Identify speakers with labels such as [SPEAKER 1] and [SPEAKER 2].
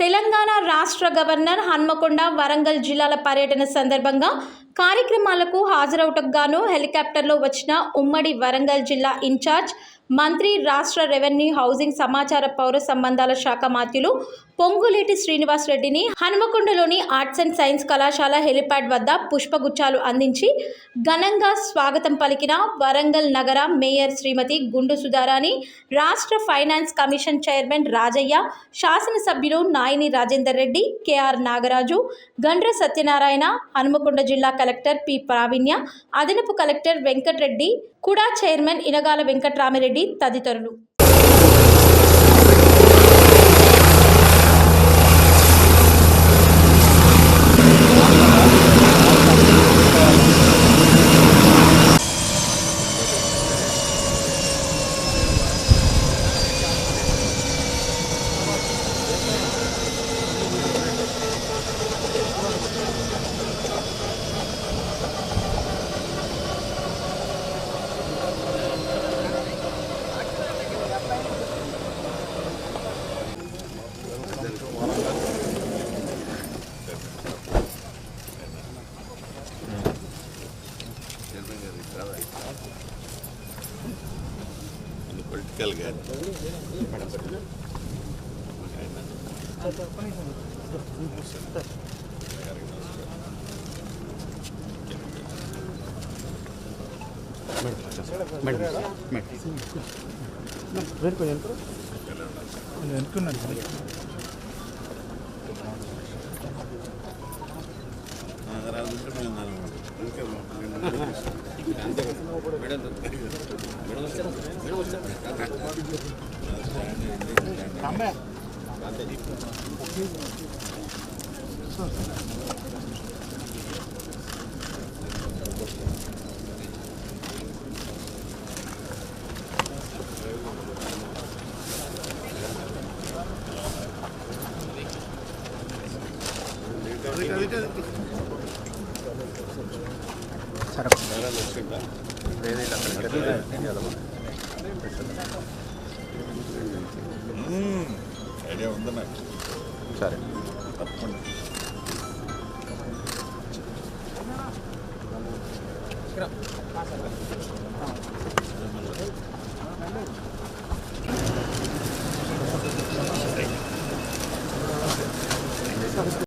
[SPEAKER 1] తెలంగాణ రాష్ట్ర గవర్నర్ హన్మకొండ, వరంగల్ జిల్లాల పర్యటన సందర్భంగా కార్యక్రమాలకు హాజరవుటకు గాను హెలికాప్టర్లో వచ్చిన ఉమ్మడి వరంగల్ జిల్లా ఇన్ఛార్జ్ మంత్రి, రాష్ట్ర రెవెన్యూ, హౌసింగ్, సమాచార, పౌర సంబంధాల శాఖ మంత్రులు పొంగులేటి శ్రీనివాస్ రెడ్డిని హన్మకొండలోని ఆర్ట్స్ అండ్ సైన్స్ కళాశాల హెలిప్యాడ్ వద్ద పుష్పగుచ్చాలు అందించి ఘనంగా స్వాగతం పలికిన వరంగల్ నగర మేయర్ శ్రీమతి గుండు సుధారాణి, రాష్ట్ర ఫైనాన్స్ కమిషన్ చైర్మన్ రాజయ్య, శాసనసభ్యులు నాయిని రాజేందర్ రెడ్డి, కేఆర్ నాగరాజు, గండ్ర సత్యనారాయణ, హన్మకొండ జిల్లా కలెక్టర్ పి ప్రావీణ్య, అదనపు కలెక్టర్ వెంకటరెడ్డి, కుడా చైర్మన్ ఇనగాల వెంకట్రామిరెడ్డి తదితరులు.
[SPEAKER 2] పొలిటికల్ గా ఐడియా ఉందా నాకు? సరే తప్పకుండా.